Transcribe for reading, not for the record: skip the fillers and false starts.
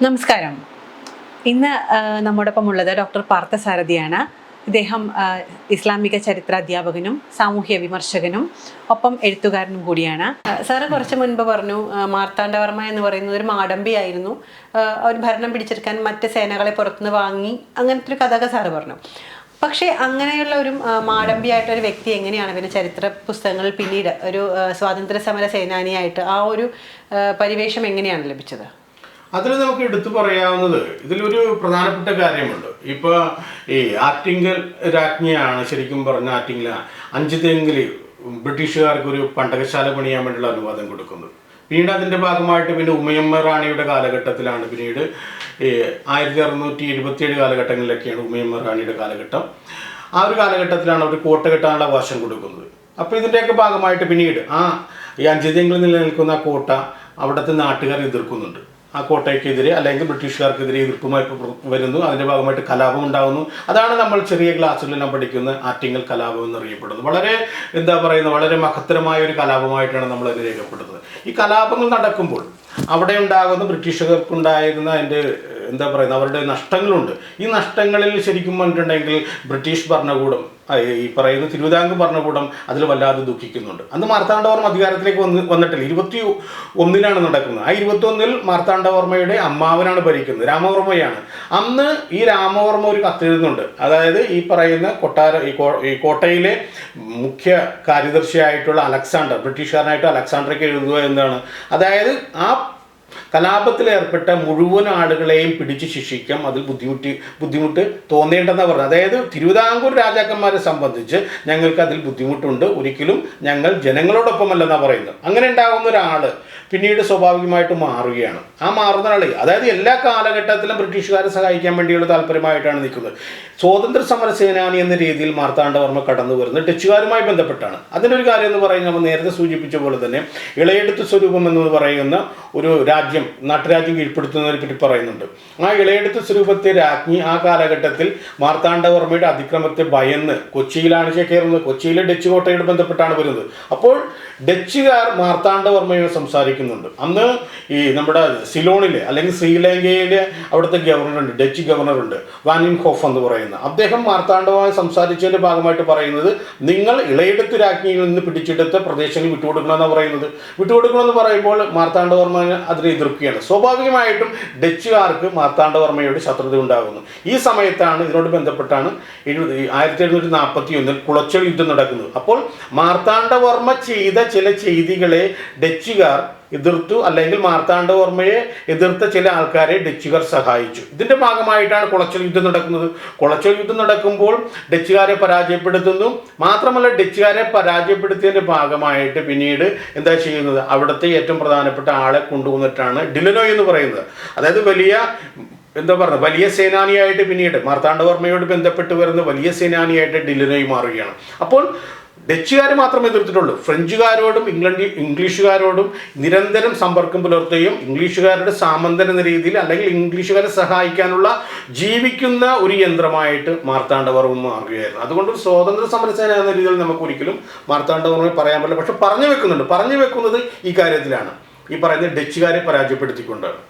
നമസ്കാരം. ഇന്ന് നമ്മോടൊപ്പം ഉള്ളത് ഡോക്ടർ പാർത്ഥസാരഥിയാണ്. ഇദ്ദേഹം ഇസ്ലാമിക ചരിത്ര അധ്യാപകനും സാമൂഹ്യ വിമർശകനും ഒപ്പം എഴുത്തുകാരനും കൂടിയാണ്. സാറ് കുറച്ച് മുൻപ് പറഞ്ഞു മാർത്താണ്ഡവർമ്മ എന്ന് പറയുന്നത് ഒരു മാടമ്പിയായിരുന്നു, ഒരു ഭരണം പിടിച്ചെടുക്കാൻ മറ്റ് സേനകളെ പുറത്തുനിന്ന് വാങ്ങി, അങ്ങനത്തെ ഒരു കഥകൾ സാറ് പറഞ്ഞു. പക്ഷേ അങ്ങനെയുള്ള ഒരു മാടമ്പിയായിട്ടൊരു വ്യക്തി എങ്ങനെയാണ് പിന്നെ ചരിത്ര പുസ്തകങ്ങളിൽ പിന്നീട് ഒരു സ്വാതന്ത്ര്യ സമര സേനാനിയായിട്ട് ആ ഒരു പരിവേഷം എങ്ങനെയാണ് ലഭിച്ചത്? അതിൽ നമുക്ക് എടുത്തു പറയാവുന്നത് ഇതിലൊരു പ്രധാനപ്പെട്ട കാര്യമുണ്ട്. ഇപ്പോൾ ഈ ആറ്റിങ്ങൽ രാജ്ഞിയാണ് ശരിക്കും പറഞ്ഞ ആറ്റിങ്ങൽ 5 തെങ്ങിൽ ബ്രിട്ടീഷുകാർക്ക് ഒരു പണ്ടകശാല പണിയാൻ വേണ്ടിയുള്ള അനുവാദം കൊടുക്കുന്നത്. പിന്നീട് അതിൻ്റെ ഭാഗമായിട്ട് പിന്നെ ഉമയമ്മ റാണിയുടെ കാലഘട്ടത്തിലാണ്, പിന്നീട് 1677 കാലഘട്ടങ്ങളിലൊക്കെയാണ് ഉമയമ്മ റാണിയുടെ കാലഘട്ടം. ആ ഒരു കാലഘട്ടത്തിലാണ് അവർ കോട്ട കെട്ടാനുള്ള അവകാശം കൊടുക്കുന്നത്. അപ്പോൾ ഇതിൻ്റെയൊക്കെ ഭാഗമായിട്ട് പിന്നീട് ഈ 5 തെങ്ങിൽ നിലനിൽക്കുന്ന ആ കോട്ട അവിടുത്തെ നാട്ടുകാർ എതിർക്കുന്നുണ്ട്. ആ കോട്ടയ്ക്കെതിരെ അല്ലെങ്കിൽ ബ്രിട്ടീഷുകാർക്കെതിരെ എതിർപ്പുമായി വരുന്നു. അതിൻ്റെ ഭാഗമായിട്ട് കലാപം ഉണ്ടാകുന്നു. അതാണ് നമ്മൾ ചെറിയ ക്ലാസ്സുകളിലെല്ലാം പഠിക്കുന്ന ആറ്റിങ്ങൽ കലാപം എന്നറിയപ്പെടുന്നത്. വളരെ വളരെ മഹത്തരമായ ഒരു കലാപമായിട്ടാണ് നമ്മൾ അതിനെ രേഖപ്പെടുന്നത്. ഈ കലാപങ്ങൾ നടക്കുമ്പോൾ അവിടെ ഉണ്ടാകുന്ന ബ്രിട്ടീഷുകാർക്കുണ്ടായിരുന്ന അവരുടെ നഷ്ടങ്ങളുണ്ട്. ഈ നഷ്ടങ്ങളിൽ ശരിക്കും പറഞ്ഞിട്ടുണ്ടെങ്കിൽ ബ്രിട്ടീഷ് ഭരണകൂടം, ഈ പറയുന്ന തിരുവിതാംകൂർ ഭരണകൂടം അതിൽ വല്ലാതെ ദുഃഖിക്കുന്നുണ്ട്. അന്ന് മാർത്താണ്ഡവർമ്മ അധികാരത്തിലേക്ക് വന്നിട്ടില്ല. 21 നടക്കുന്നത്. ആ 21 മാർത്താണ്ഡവർമ്മയുടെ അമ്മാവനാണ് ഭരിക്കുന്നത്, രാമവർമ്മയാണ്. അന്ന് ഈ രാമവർമ്മ ഒരു കത്തെഴുതുന്നുണ്ട്. അതായത് ഈ പറയുന്ന ഈ കോട്ടയിലെ മുഖ്യ കാര്യദർശിയായിട്ടുള്ള അലക്സാണ്ടർ, ബ്രിട്ടീഷുകാരനായിട്ട് അലക്സാണ്ടർക്ക് എഴുതുക എന്താണ്, അതായത് ആ കലാപത്തിലേർപ്പെട്ട മുഴുവൻ ആളുകളെയും പിടിച്ച് ശിക്ഷിക്കാം, അതിൽ ബുദ്ധിമുട്ട് തോന്നേണ്ടെന്നാണ് പറഞ്ഞത്. അതായത് തിരുവിതാംകൂർ രാജാക്കന്മാരെ സംബന്ധിച്ച് ഞങ്ങൾക്ക് അതിൽ ബുദ്ധിമുട്ടുണ്ട്, ഒരിക്കലും ഞങ്ങൾ ജനങ്ങളോടൊപ്പമല്ലെന്നാണ് പറയുന്നത്. അങ്ങനെ ഉണ്ടാകുന്ന ഒരാൾ പിന്നീട് സ്വാഭാവികമായിട്ട് മാറുകയാണ്. ആ മാറുന്ന ആൾ അതായത് എല്ലാ കാലഘട്ടത്തിലും ബ്രിട്ടീഷുകാരെ സഹായിക്കാൻ വേണ്ടിയുള്ള താല്പര്യമായിട്ടാണ് നിൽക്കുന്നത്. സ്വാതന്ത്ര്യ സമര സേനാനി എന്ന രീതിയിൽ മാർത്താണ്ഡവർമ്മ കടന്നു വരുന്നത് ഡച്ചുകാരുമായി ബന്ധപ്പെട്ടാണ്. അതിൻ്റെ ഒരു കാര്യം എന്ന് പറയുന്നത് നമ്മൾ നേരത്തെ സൂചിപ്പിച്ച പോലെ തന്നെ ഇളയെടുത്ത് സ്വരൂപം എന്ന് പറയുന്ന ഒരു നാട്ടുരാജ്യം കീഴ്പ്പെടുത്തുന്നതിനെ പറ്റി പറയുന്നുണ്ട്. ആ ഇളയെടുത്ത് സ്വരൂപത്തെ രാജ്ഞി ആ കാലഘട്ടത്തിൽ മാർത്താണ്ഡവർമ്മയുടെ അതിക്രമത്തെ ഭയന്ന് കൊച്ചിയിലാണ് കയറുന്നത്. കൊച്ചിയിലെ ഡച്ച് കോട്ടയോട് ബന്ധപ്പെട്ടാണ് വരുന്നത്. അപ്പോൾ ഡച്ചുകാർ മാർത്താണ്ഡവർമ്മയെ സംസാരിക്കുന്നുണ്ട്. അന്ന് ഈ നമ്മുടെ സിലോണിലെ അല്ലെങ്കിൽ ശ്രീലങ്കയിലെ അവിടുത്തെ ഗവർണറുണ്ട്, ഡച്ച് ഗവർണറുണ്ട്, വാനിൻഹോഫ് എന്ന് പറയുന്ന അദ്ദേഹം മാർത്താണ്ഡവുമായി സംസാരിച്ചതിൻ്റെ ഭാഗമായിട്ട് പറയുന്നത് നിങ്ങൾ ഇളയെടുത്ത് രാജ്ഞിയിൽ നിന്ന് പിടിച്ചെടുത്ത പ്രദേശങ്ങൾ വിട്ടുകൊടുക്കണമെന്നാണ് പറയുന്നത്. വിട്ടുകൊടുക്കണമെന്ന് പറയുമ്പോൾ മാർത്താണ്ഡവർമ്മ അതിനെ എതിർക്കുകയാണ്. സ്വാഭാവികമായിട്ടും ഡച്ചുകാർക്ക് മാർത്താണ്ഡവർമ്മയോട് ശത്രുത ഉണ്ടാകുന്നു. ഈ സമയത്താണ് ഇതിനോട് ബന്ധപ്പെട്ടാണ് 1741 കുളച്ചൽ യുദ്ധം നടക്കുന്നത്. അപ്പോൾ മാർത്താണ്ഡവർമ്മ ചെയ്ത ചില ചെയ്തികളെ ഡച്ചുകാർ എതിർത്തു, അല്ലെങ്കിൽ മാർത്താണ്ഡവർമ്മയെ എതിർത്ത ചില ആൾക്കാരെ ഡച്ചുകാർ സഹായിച്ചു. ഇതിൻ്റെ ഭാഗമായിട്ടാണ് കുളച്ചൽ യുദ്ധം നടക്കുന്നത്. കുളച്ചൽ യുദ്ധം നടക്കുമ്പോൾ ഡച്ചുകാരെ പരാജയപ്പെടുത്തുന്നു. മാത്രമല്ല ഡച്ചുകാരെ പരാജയപ്പെടുത്തിയതിൻ്റെ ഭാഗമായിട്ട് പിന്നീട് എന്താ ചെയ്യുന്നത്, അവിടുത്തെ ഏറ്റവും പ്രധാനപ്പെട്ട ആളെ കൊണ്ടുവന്നിട്ടാണ് ഡിലനോയ് എന്ന് പറയുന്നത്. അതായത് വലിയ സേനാനിയായിട്ട് പിന്നീട് മാർത്താണ്ഡവർമ്മയോട് ബന്ധപ്പെട്ട് വരുന്ന വലിയ സേനാനിയായിട്ട് ഡിലനോയ് മാറുകയാണ്. അപ്പോൾ ഡച്ചുകാർ മാത്രമേ എതിർത്തിട്ടുള്ളൂ. ഫ്രഞ്ചുകാരോടും ഇംഗ്ലീഷുകാരോടും നിരന്തരം സമ്പർക്കം പുലർത്തുകയും ഇംഗ്ലീഷുകാരുടെ സാമന്തൻ എന്ന രീതിയിൽ അല്ലെങ്കിൽ ഇംഗ്ലീഷുകാരെ സഹായിക്കാനുള്ള ജീവിക്കുന്ന ഒരു യന്ത്രമായിട്ട് മാർത്താണ്ഡവർമ്മ മാറുകയായിരുന്നു. അതുകൊണ്ട് ഒരു സ്വാതന്ത്ര്യ സമരസേന എന്ന രീതിയിൽ നമുക്ക് ഒരിക്കലും മാർത്താണ്ഡവർമ്മയെ പറയാൻ പറ്റില്ല. പക്ഷെ പറഞ്ഞു വെക്കുന്നത് ഈ കാര്യത്തിലാണ്, ഈ പറയുന്ന ഡച്ചുകാരെ പരാജയപ്പെടുത്തിക്കൊണ്ടാണ്.